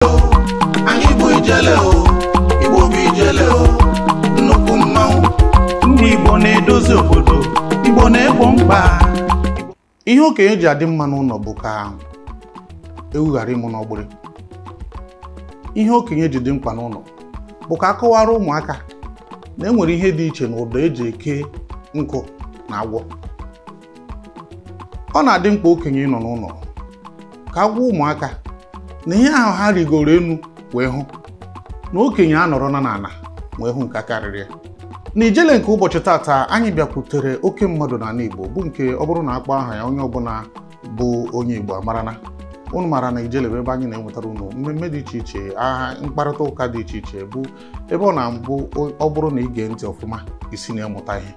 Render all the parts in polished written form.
Anyị bụ ijele o, Igbo bụ ijele o, nnukwu mmanwụ. Ndị Igbo na-edozi obodo, Igbo na-egbo mkpa. Ihe okenye ji adị mma n'ụlọ bụ ka ewu ghara ịmụ n'ọgbụrị. Ihe okenye ji dị mkpa n'ụlọ bụ ka akọwara ụmụaka na enwere ihe dị iche n'ụdọ eji eke nkụ na agwọ. Ọ na-adị mkpa okenye nọ n'ụlọ ka agwa ụmụaka na ihe ahụ ha rigoro enu wee hụ na okenye anọrọ na n'ala wee hụ nke karịrị ya. Na ijele nke ụbọchị tata anyị bịakwutere oke mmadụ n'ala Igbo bụ nke ọ bụrụ na akpọ aha ya onye ọbụla bụ onye Igbo amarana. Unu mara na ijele bụ ebe anyị na-enwetara unu mmemme dị iche iche, aha mkparịta ụka dị iche iche, bụ ebe ọ na-abụ ọ bụrụ na ige ntị ọfụma isi na-emụta ihe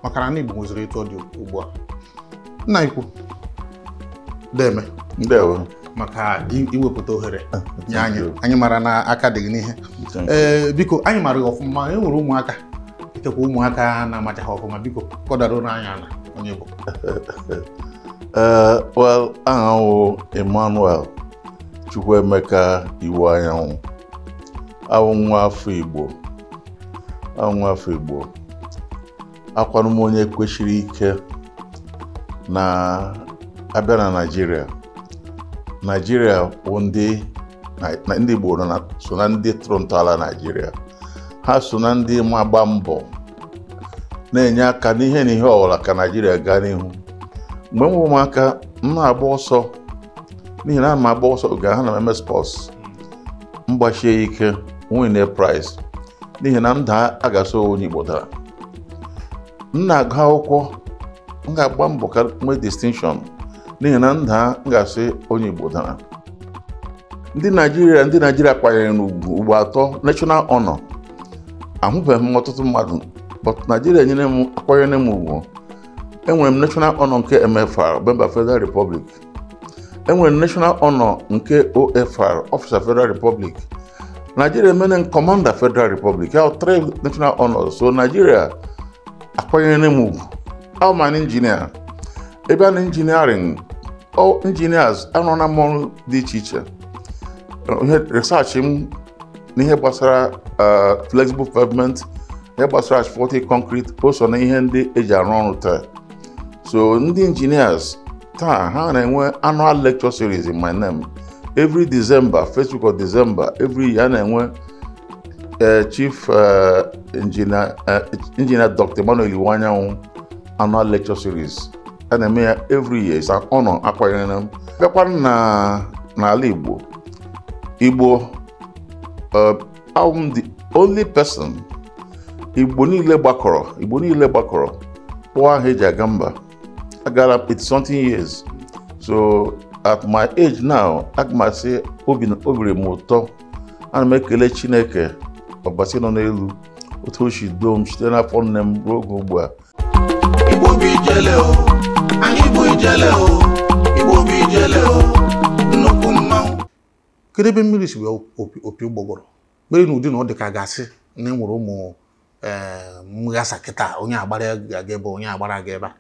maka na Igbo nweziri etu ọ dị ugbu a. Nna ikwu deme ndewo maka iwepụta ohere nye anyị mara na aka dị gị n'ihe. Biko anyị mara ọfụma enwere ụmụaka ikekwa ụmụaka na-amacha ha ọfụma, biko kọdaro n'anya na onye bụ. Well, aha wụ Emmanuel Chukwuemeka Iwuanyanwu, awụ nwa afọ Igbo, akwanụ m onye kwesịrị ike na abịa na Nigeria bụ ndị Igbo so na ndị tụrụ ntọala Nigeria. Ha so na ndị magba mbọ na-enye aka n'ihe na ihe ọbụla ka Nigeria gaa n'ihu. Mgbe m bụ ụmụaka m na-agba ọsọ n'ihi na m agba ọsọ oge ha na eme sports, mgbachie ike win prize n'ihi na ndụ a ga-asọ onye Igbo dara. M na-agụ akwụkwọ, m ga-agba mbọ ka nwee distinction n'ihi na ndụ a ga-asị onye Igbo dara. Ndị Nigeria kwanyere n'ugwu ugbo atọ national honor. Ahụbeghị m ọtụtụ mmadụ, but Nigeria nyere m akwanyere m ugwu. Enwere m national honor nke MFR, Member Federal Republic. Enwere m national honor nke OFR, Officer Federal Republic. Nigeria mene Commander Federal Republic. I have 3 national honors. So Nigeria akwanyere m ugwu. I'm an engineer. Ebe an engineering, all engineers anọ na mmọrụ dị iche iche. Research m n'ihe gbasara flexible pavement, ihe gbasara asphalt concrete, also na ihe ndị eji arụ ọrụ taa. So ndị engineers taa ha na-enwe annual lecture series in my name. Every December, first week of December, every year na-enwe Chief Engineer Dr. Iwuanyanwu annual lecture series. A na-eme ya every year. It's an honor akwanyere m. Bịakwa n'ala Igbo, I'm the only person Igbo niile gbakọrọ kpọọ aha eji aga mba. I got up 80-something years. So at my age now, aga m asị obi m ụtọ. Ana m ekele Chineke ọbasi nọ n'elu otu o si doo m site n'afọ nne m ruo oge ugbu a. Igbo bụ ijele o, anyị bụ ijele o, Igbo bụ ijele o, nnukwu mmanwụ. Kedu ebe mmiri si wee opi ụgbọgọrọ? Mmiri na ụdị na ọ dị ka gasị na enwere ụmụ mghasa kịta, onye agbara aga ebe onye agbara aga ebe a.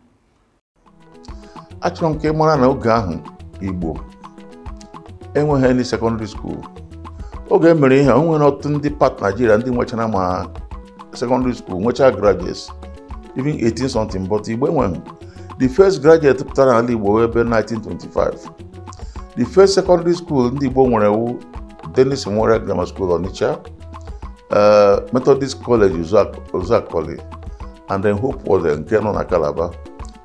Achọrọ m ka ị mara na oge ahụ Igbo enweghị any secondary school. Oge mere ihe o nwere ọtụtụ ndị part Nigeria ndị nwechara ma secondary school, nwechara graduates even 18-something, but Igbo enweghị. The first graduate pụtara n'ala Igbo ebe 1925. The first secondary school ndị Igbo nwere wụ Dennis Nwere Grammar School Onitsha, Methodist College Uzuakoli, and then Hope was nke nọ na Calabar.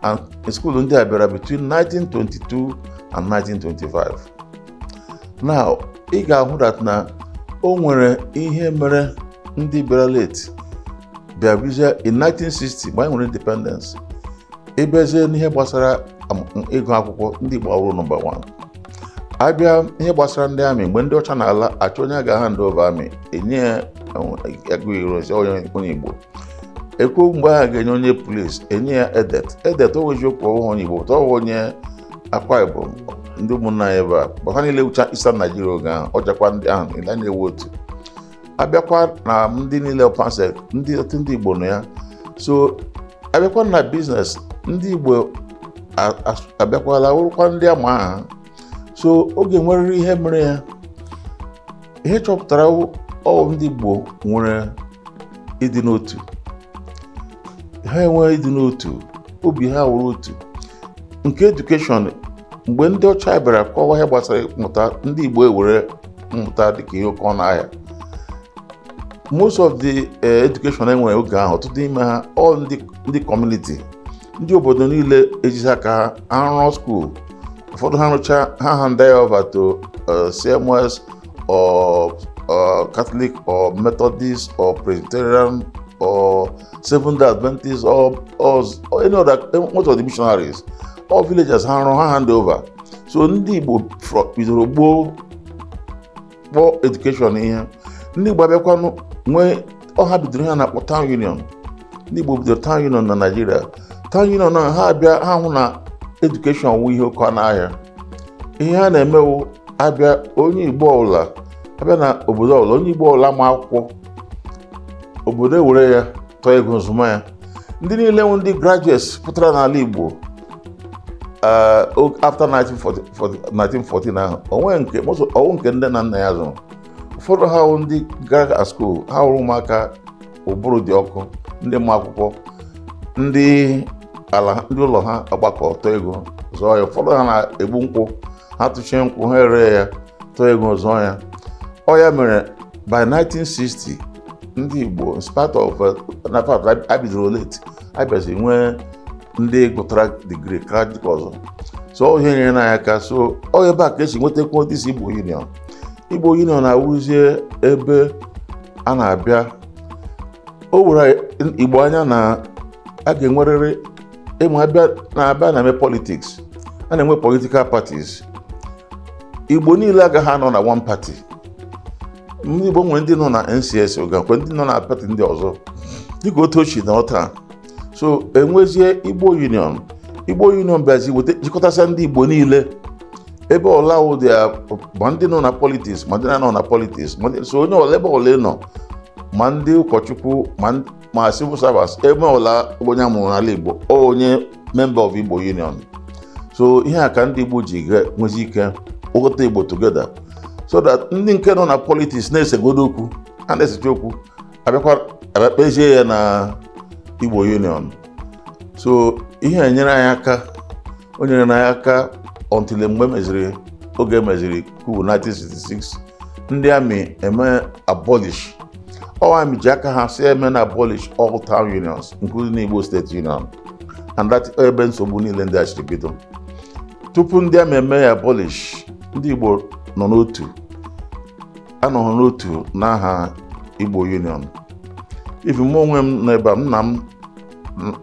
And the school ndị a bịara between 1922 and 1925. Now, ị ga-ahụ that na o nwere ihe mere ndị bịara late bịa bizie in 1960 mgbe anyị nwere independence. Ebezie n'ihe gbasara ịgụ akwụkwọ ndị Igbo awụrụ number 1. Abịa ihe gbasara ndị amị, mgbe ndị ọcha n'ala achọ onye ga-hand over amị, enye agụ irozi onye Igbo. Ekwu mgbe ha ga-enye onye police, enye ya edet oweji okwu ọhụụ onye Igbo, tọọ onye Akwa Ibom, ndị ụmụnna ya ebe a. Bọta niile wucha Eastern Nigeria oge ahụ, ọjakwa ndị ahụ ile na-ewu otu. Abịakwa na ndị niile pansek, ndị Igbo nọ ya. So abịakwa na business, ndị Igbo abịakwala wụrụkwa ndị ama aha. So oge nwere ihe mere ya ihe chọpụtara ndị Igbo nwere ịdị n'otu, ha enweghị ịdị n'otu, obi ha wụrụ otu nke edukeshọn. Mgbe ndị ọcha bịara kọwa ihe gbasara mmụta, ndị Igbo ewere mmụta dịka ihe oke ọnụ ahịa. Most of the education enwere oge ahụ, ọtụtụ n'ime ha ndị community, ndị obodo niile ejizi aka ha rụọ school. Ụfọdụ ha rụcha ha hand over to CMS or Catholic or Methodist or Presbyterian or Seventh-day Adventist or any other, most of the missionaries, all villagers ha rụọ ha hand over. So ndị Igbo bidoro gboo education ihe. Ndị Igbo abịakwanụ nwee ọha bidoro ha na-akpọ Town Union. Ndị Igbo bidoro Town Union na Nigeria. Town Union na ha abịa ha hụ na education wụ ihe oke ọnụ ahịa. Ihe ha na-emewu abịa onye Igbo ọbụla abịa na obodo ọbụla, onye Igbo ọbụla ma akwụkwọ, obodo ewere ya tọọ ego nzụma ya. Ndị niile nwụ ndị graduates pụtara n'ala Igbo after 1914 ahụ, ọnwụ nke ndị na nna ya zụrụ. Ụfọdụ ha wụ ndị gara school, ha hụrụ ụmụaka ụbụrụ dị ọkụ, ndị ma akwụkwọ, ndị ụlọ ha agbakọ tọọ ego zụọ ya. Ụfọdụ ha na-egbu nkwụ, ha tụchie nkwụ, ha ere ya tọọ ego zụọ ya. Ọ ya mere by 1960 ndị Igbo, in spite of na fact I bidoro late, abịazi nwee ndị gụtara degree kara dịka ọzọ. So ihe nyere na ya aka. So ọ ebe a ka esi nwetakwa isi Igbo Union. Igbo Union na-awụzie ebe a na-abịa, o were Igbo anya na a ga-enwerịrị ịmụ abịa na-eme politics, a na-enwe political parties. Igbo niile agaghị anọ na one party. Ndị Igbo nwere ndị nọ na NCS, ogakwe ndị nọ na party ndị ọzọ dịka otu ochie na ọta. So enwezie Igbo Union. Igbo Union bịazi jikọtasịa ndị Igbo niile ebe ọla ụdị ma ndị nọ na politics ma ndị na-anọ na politics. So onye ọla ebe ọla nọ, ma ndị ụkọchukwu ma civil servants, ebe ọla onye amụrụ n'ala Igbo, onye member of Igbo Union. So ihe a ka ndị Igbo ji nwezi ike okọta Igbo together, so that ndị nke nọ na politics na-esegodo okwu, a na-esecha okwu, abịa kpezie ya na Igbo Union. So ihe enyere anyị aka, o nyere anyị aka until mgbe oge meziri coup 1966, ndị amị eme abolish. All amị ji aka ha si eme na abolish all town unions, including Igbo State Union, and that ebe nsogbu niile ndị achịrị bido. Tupu ndị amị eme ya abolish, ndị Igbo nọ n'otu, anọghị n'otu n'aha Igbo Union. Even mụ onwe m n'ebe a, nna m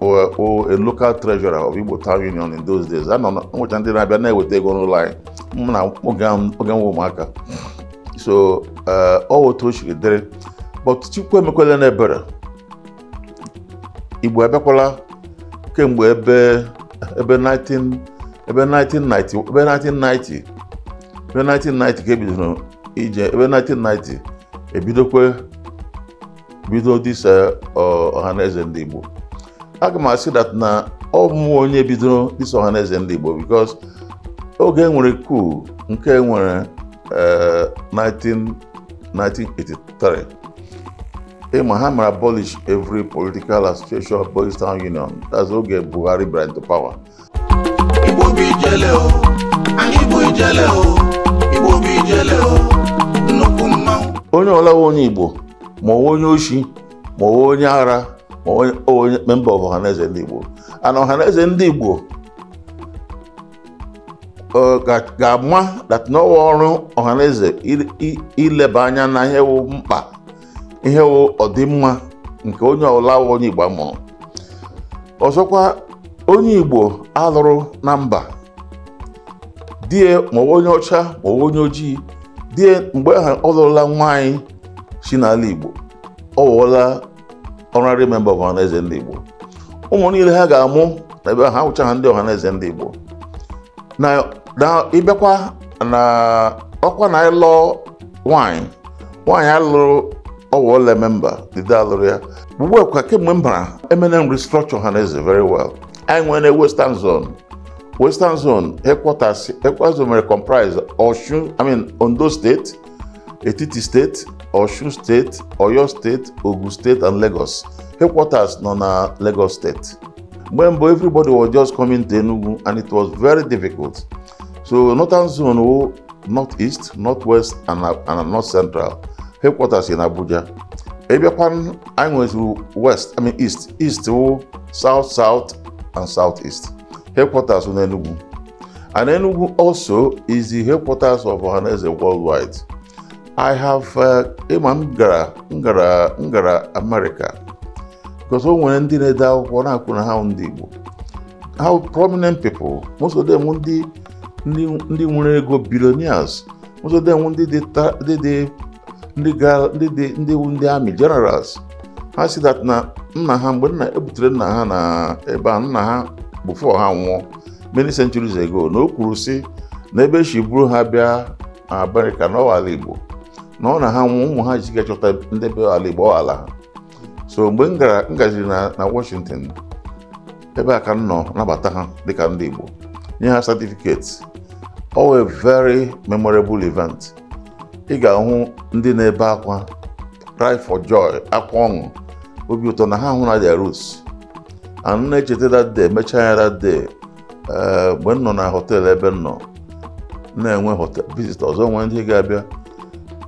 a local treasurer of Igbo Town Union in those days. Nwecha ndị na-abịa na-eweta ego n'ụlọ anyị, m na oge nwe ụmụaka. So ọ otu o siri dịrị, but Chukwu emekwela n'ebere. Igbo abịakwala kemgbe ebe 1990 ka ebidoro ije. Ebe 1990 bido this Ohanaeze ndị Igbo. Aga m asị that na ọ bụ onye bidoro this Ohanaeze ndị Igbo, because oge enwere coup nke enwere 1983, ịma ha mere abolish every political association of Boys Town Union. That's oge Buhari brought into power. Igbo bụ ijele o, anyị bụ ijele o, Igbo bụ ijele o, nnukwu mmanwụ. Onye ọla onye Igbo, ma onye oshi, ma onye ara, ma onye member of Ohanaeze ndị Igbo. And Ohanaeze ndị Igbo ga-ama that n'ọwa ọrụ Ohanaeze ileba anya na ihe wụ mkpa, ihe wụ ọdịmma nke onye ọla onye Igbo mụrụ. Ọzọkwa, onye Igbo alụrụ na mba, die ma onye ọcha ma onye ojii, die mgbe ha ọ lụrụla nwaanyị si n'ala Igbo, ọ wụọla honorary member of Ohanaeze ndị Igbo. Ụmụ niile ha ga-amụ na ebe ha wụcha ha ndị Ohanaeze ndị Igbo. Na ịbịakwa na ọkwa na ịlọ nwaanyị alụrụ ọwụọla member, dide alụrụ ya. Ugbu a kwa kemgbe m bara M&M restructure Ohanaeze very well. Anyị nwere Western Zone headquarters mere comprise Ondo State, Etiti State, Osun State, Oyo State, Ogun State, and Lagos. Headquarters nọ na Lagos State. When everybody was just coming to Enugu, and it was very difficult. So Northern Zone, Northeast, Northwest, and North Central. Headquarters in Abuja. Ebiakwan, I went to West, East, South, South, and Southeast. Headquarters in Enugu. And Enugu also is the headquarters of Ohanaeze worldwide. I have Ngara America. Because when they did how prominent people, most of them want to go billionaires, most of them want the army generals. I see that now, before many centuries ago, no Kurusi, maybe she blew her bear America, no Alibo. No, has to get your type in the Alibo Allah. So when na Washington, ebe aka nọ nabata ha dịka ndị Igbo, nye ha certificates. All a very memorable event. Ị ga-ahụ ndị na-ebe akwa, cry for joy, akwa ọṅụ, obi ụtọ na ha hụ na their roots. And na-echeta that day, mechaa ya that day, mgbe nọ na hotel ebe nọ, na-enwe hotel visitors, onwe ndị ga-abịa,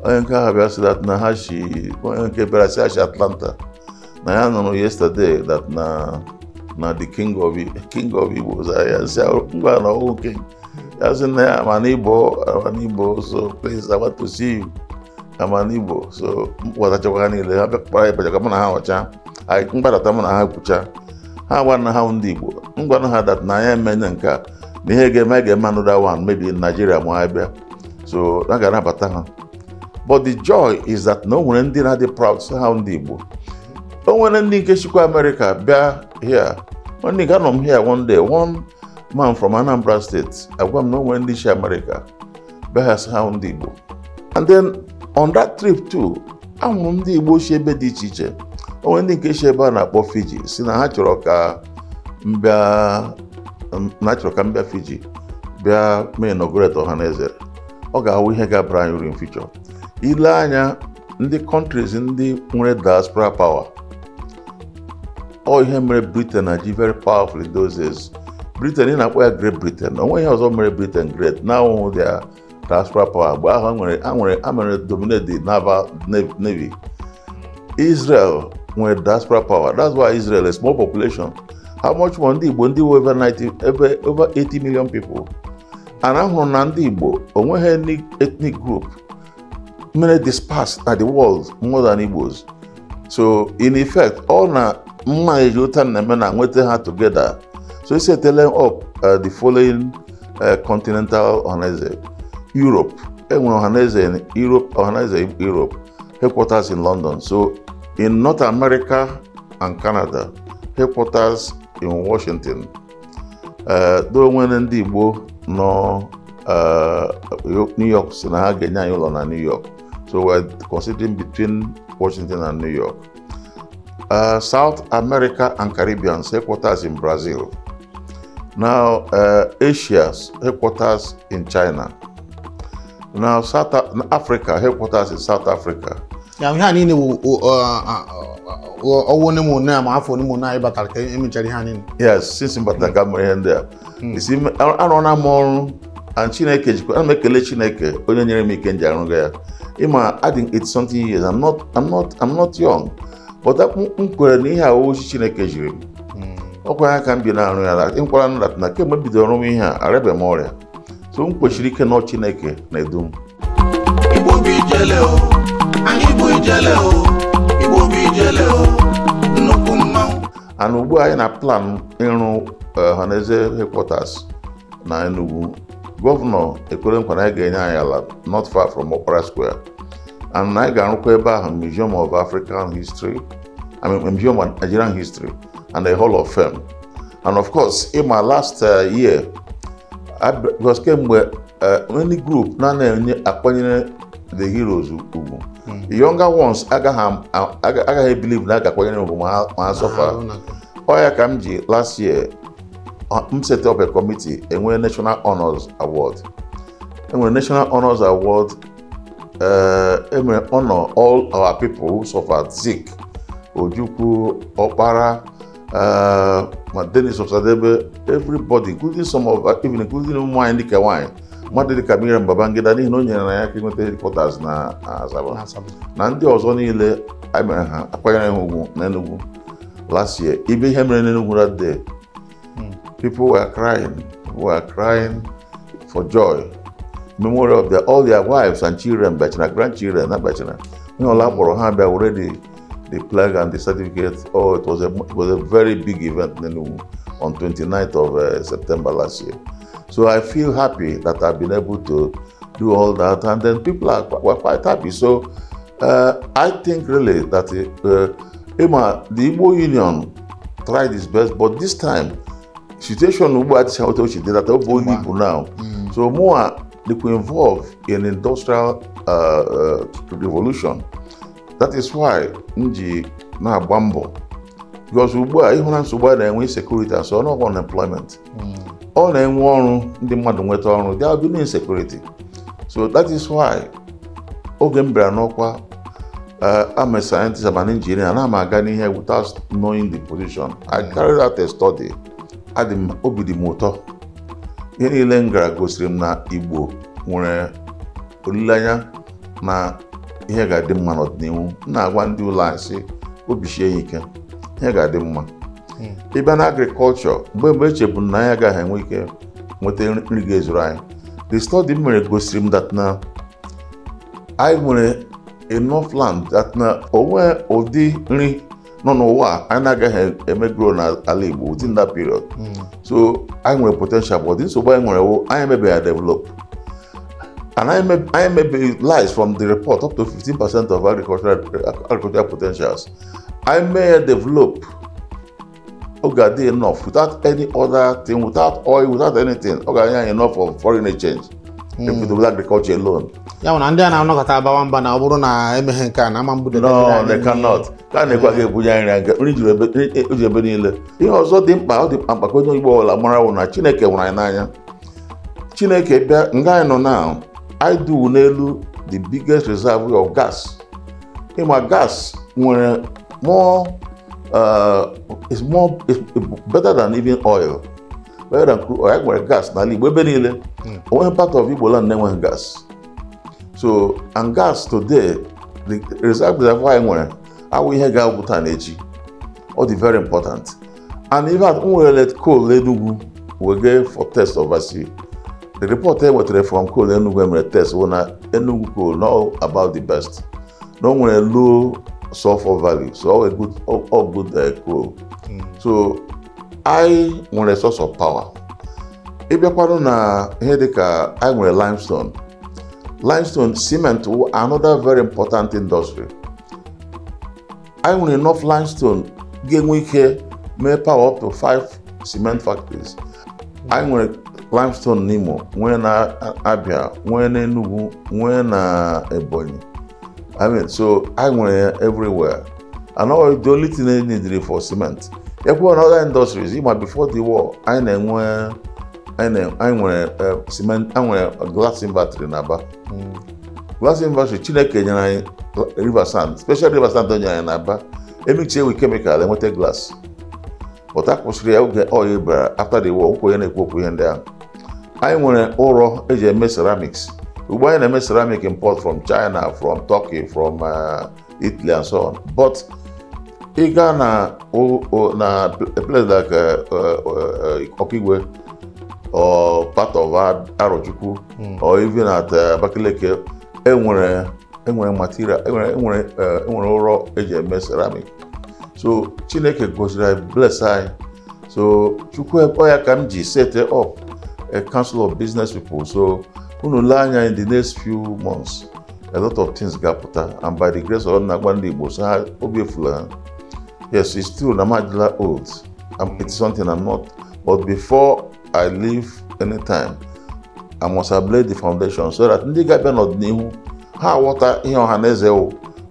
onye nke ahụ bịa sị that na ha shi, onye nke bịara sị ha shi Atlanta. Na ya nọ yesterday that na the king of Igbo ngwa na owu king. Ya sị na ya I'm an Igbo, so please I want to see you. I'm an Igbo, so mkpọtachakwa ha niile ha bịakpara ịkpacha mụ na ha ọcha mkpadata mụ na ha kwucha ha gwa na ha ndị Igbo ngwa na ha that na ya emenye nke a na ihe ga-eme another one maybe in Nigeria ma ha bịa, so na ga-anabata ha. But the joy is that no nwere ndị na-adị proud so ha ndị Igbo. When ndị nke chikwa America bịa here, when they got here one day, one man from Anambra State, I want no when they share America, bịa ha ha ndị Igbo. And then on that trip too, ahụrụ ndị Igbo si ebe dị iche iche. Onwe ndị nke si ebe a na-akpọ Fiji, si na ha chọrọ ka mbịa Fiji, bịa mee inaugurate Ohanaeze. Ọ ga-ahụ ihe ga-abara anyị uru in future. Ile anya ndị countries ndị nwere diaspora power. All ihe mere Britain na ji very powerful in those days. Britain ị na-akpọ ya Great Britain. Onwe ihe ọzọ mere Britain great. Now their diaspora power. Mgbe ahụ amere dominate the naval navy. Israel nwere diaspora power. That's why Israel is a small population. How much more ndị Igbo? Ndị over 80 million people. And ahụrụ na ndị Igbo onweghị any ethnic group many dispersed at the world more than Igbos. So in effect, all na Majutan Nemena went together. So it's telling up the following continental Ohanaeze. Europe. Ohanaeze in Europe, Ohanaeze in Europe, headquarters in London. So in North America and Canada, headquarters in Washington. Though when ndị Igbo no New York, so na ha ga-enye anyị ụlọ na New York. So we're considering between Washington and New York. South America and Caribbean headquarters in Brazil. Now Asia's headquarters in China. Now South Africa headquarters in South Africa. Ya ihe niile owo ne mo na ma afọ ne mo na ibatal ka emechari ha niile. Yes, since Mbataga mo here there. You see anọ more and Chineke jikwa ana mekele Chineke onye nyere m ike nji arụga ya. Ima adding 80 something years. I'm not young. But that nkwere na ihe awo Chineke jiri m. Okwa aka mbi na arụ ya. Nkwara na na kemgbe bidoro m ihe a arebe m ọrịa. So nkwesịrị ike na Chineke na edum. Igbo bi jele o. Anyị bụ ijele o. Igbo bi jele o. Nnukwu mmanwụ. And ugbu anyị na plan ịrụ Ohanaeze headquarters na Enugu. Governor ekwere nkwa na ga-enye anyị ala not far from Okpara Square. And I ga-arụkwa ebe ahụ Museum of African History, Museum of Nigerian History, and a Hall of Fame. And of course, in my last year, because kemgbe any group na-enye akwanyere the heroes ugwu. The younger ones agaghị believe na agakwanyere ugwu ma ha suffer. Oya ka m ji last year set up a committee and a National Honors Award. And a National Honors Award honor all our people who suffered sick. Ojukwu, Okpara, Dennis Osadebe, everybody, including some of, even including wine, Madika Miriam Babangida, no Yanaki headquarters na Asaba. Nandi was only Nenugu last year. Even him Nenugu that day. People were crying for joy. Memory of all their wives and children, grandchildren, not bachelor. You know, already the flag and the certificate. Oh, it was a very big event on 29th of September last year. So I feel happy that I've been able to do all that, and then people were quite happy. So I think really that the Igbo Union tried its best, but this time situation did that people now. So more they could involve in industrial revolution. That is why Nji na Bambo, because there is security and so no unemployment. All the they are doing insecurity. So that is why I'm a scientist, I'm an engineer, and I'm getting here without knowing the position. I carried out a study at the Obidi Motor. Any lengra goes na Igbo nwere olilanya na ihe ga-adị mma n'ọdịnihu. Na-agwa ndị ụlọ anyị sị obi sie ike, ihe ga-adị mma. Ịbịa na agriculture, mgbe echebu na anyị agaghị enwe ike nweta nri ga-ezuru anyị. The study mere gosiri m that na anyị nwere enough land that na onwe ụdị nri nọ n'ụwa anyị agaghị eme grow na ala Igbo within that period. So I nwere potential, but this nsogbu anyị nwere anyị emebeghị develop. And I may be lies from the report up to 15% of agricultural potentials. I may develop Ogadi enough without any other thing, without oil, without anything. Ogadi enough of foreign exchange. If we do agriculture alone. Yeah, when Andia now not at Abamba now, Buruna, Emehenka, Namambu. No, they cannot. Can they go get Bujan? He also didn't bow the Ampacono Bola Marana, Chineke when I naya. Chineke, Ngano now. I do Nelu the biggest reservoir of gas. In my gas, when it's better than even oil. Better than crude oil, where gas. Now, only part of Igbo land never gas. So, and gas today, the reservoir how we have gas all the very important. And even when we let coal, we get for test overseas. The report from coal Enugu test when Enugu coal know about the best. No one low sulfur value, so all good coal. So I want a source of power. If you na hedeka, I want limestone. Limestone, cement, another very important industry. I want enough limestone. Game week here, may power up to 5 cement factories. I want limestone Nimo, when Abia, when Enugu, when Ebonyi. I mean, so I went everywhere. And all the only thing they needed for cement. If we other industries, even before the war, I went cement, I went a glass battery in Aba. Glass battery, Chineke, river sand, especially river sand in Aba. Every chair with chemical, they wanted glass. But that was real oil after the war, there. I want oro ceramics. We buy a ceramic import from China, from Turkey, from Italy, and so on. But in Ghana, a place like Okigwe or part of Arochukwu, or even at Bakileke, material, oro ceramic. So Chineke goes like bless I. So Chukwu Oya Kamji set it up a council of business people. So in the next few months, a lot of things got put out, and by the grace of Nagwandi Bosa, yes, it's true, Namadila old. It's something I'm not. But before I leave anytime, I must have laid the foundation so that Ndiga Benod knew how water in Ohanaeze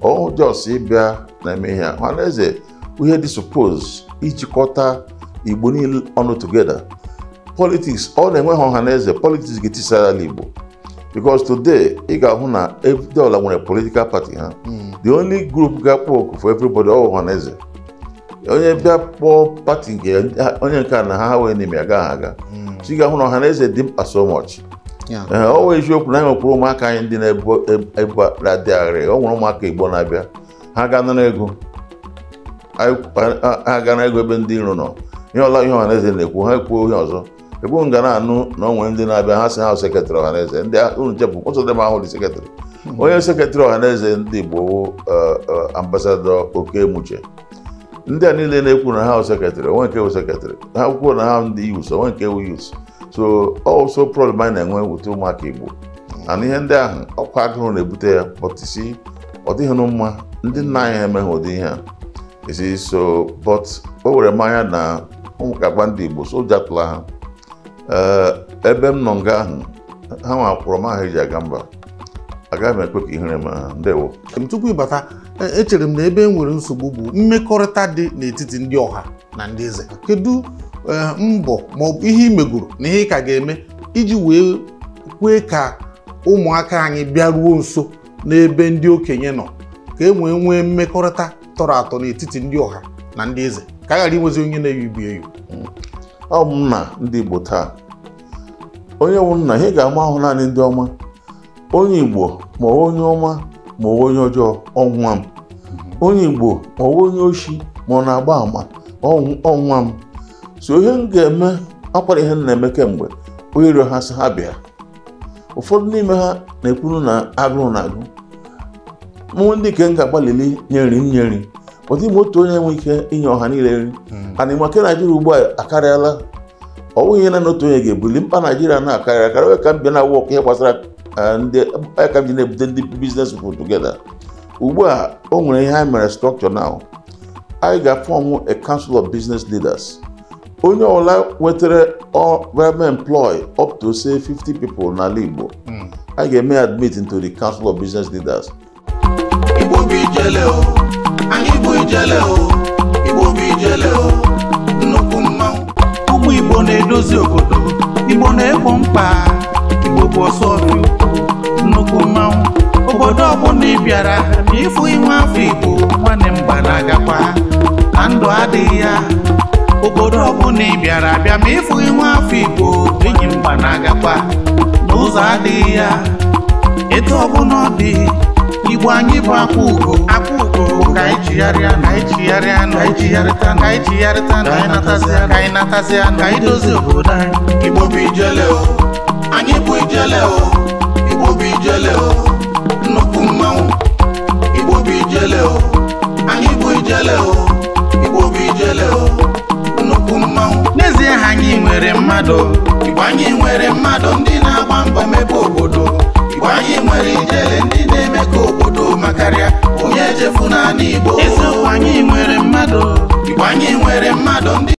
or just Ibia Namehia. Ohanaeze, we had to suppose each quarter Igbo honor together. Politics, all the way Ohanaeze, politics get Igbo. because today ị ga-ahụ na every ọla nwere political party ha the only group ga-akpọ oku for everybody Ohanaeze onye bịa kpọọ party nke onye nke a na ha wee n'ime aga so ị ga-ahụ na Ohanaeze dị mkpa so much ọ wee eziokwu na enwekwuru ụmụaka anyị ndị na-ebu radị agharị ọ nwere ụmụaka Igbo na-abịa ha ga-anara ego ebe ndị iro nọ ihe ọla ihe Ohanaeze na-ekwu ha ekwuo ihe ọzọ ekwu nga na-anụ na onwe ndị na-abịa ha sị ha sekretarị Ohanaeze ndị unu chepụ ụzọdị ahụ dị sekretarị onye sekretarị Ohanaeze ndị Igbo ambasadọ Okemuche ndị a niile na-ekwu na ha sekretarị onwe nke sekretarị ha kwuo na ha ndị yus onwe nke yus so also problem anyị na-enwe wute ụmụaka Igbo na ihe ndị ahụ ọkwa agụrụ na-ebute ya pọtisi ọ dịghị mma ndị nna anyị emeghị ụdị ihe a isi so but o were mmanya na ụmụkakpa ndị Igbo so ụjọ atụla ha ebe m nọ nga ahụ ha nwa akwụrụ m ahụ eji aga mba agaghị m ekwe ka ihere ma ha ndewo tupu ịbata echere m na ebe enwere nsogbu bụ mmekọrịta dị n'etiti ndị ọha na ndị eze kedu mbọ ma ọ bụ ihe imegoro na ihe ị ka ga-eme iji wee kwee ka ụmụaka anyị bịaruo nso n'ebe ndị okenye nọ ka e nwee mmekọrịta tọrọ atọ n'etiti ndị ọha na ndị eze ka a ghara inwezi onye na-eyu ibu eyu ọ bụ nna ndị Igbo taa onye wụ nna ihe ga-ama ahụ naanị ndị ọma onye Igbo ma onye ọma ma onye ọjọọ ọnwa m onye Igbo ma onye oshi ma ọ na-agba ama ọnwa m so ihe m ga-eme akwara ihe m na-eme kemgbe onye rịọ ha sị ha bịa ụfọdụ n'ime ha na-ekwuru na agụụ na-agụ mụ ndị ke m ga-agbalili nye nri ọ dịghị otu onye enwe ike inye ọha niile nri ana ịmake Naijiria ugbu a akarịala ọ bụghị ihe na otu onye ga-ebuli mkpa Naijiria na-akarị ka m bịa na wọk ihe gbasara ndị ka m ji na-ebute ndị business people together ugbu a o nwere ihe anyị mere structure now anyị ga-form a council of business leaders onye ọbụla nwetara employ up to say 50 people n'ala Igbo anyị ga-eme admit into the council of business leaders Igbo bụ ijele o anyị bụ ijele o Igbo bụ ijele o nnukwu mmanwụ ụmụ Igbo na-edozi obodo Igbo na-egbo mkpa Igbo bụ ọsọ ọfịa nnukwu mmanwụ obodo ọbụla ị bịara ma ịfụ inwe afọ Igbo nwanne mba na-agakwa na ndụ adịghị ya obodo ọbụla ị bịara bịa ma ịfụ inwe afọ Igbo enyi mba na-agakwa n'ụzọ adịghị ya etu ọbụla ọ dị Igbo anyị bụ akwa ugo ka anyị chigharịa na anyị chigharịa na anyị chigharịta na anyị chigharịta na anyị natazịa ka anyị dozie obodo anyị Igbo bụ ijele o anyị bụ ijele o Igbo bụ ijele o nnukwu mmanwụ Igbo bụ ijele o anyị bụ ijele o Igbo bụ ijele o nnukwu mmanwụ n'ezie ha anyị nwere mmadụ Igbo anyị nwere mmadụ ndị na-agba mbọ mebe obodo Igbo anyị nwere ijele ndị na-eme ka obodo makarịa onye echefu naanị Igbo eziokwu anyị nwere mmadụ Igbo anyị nwere mmadụ ndị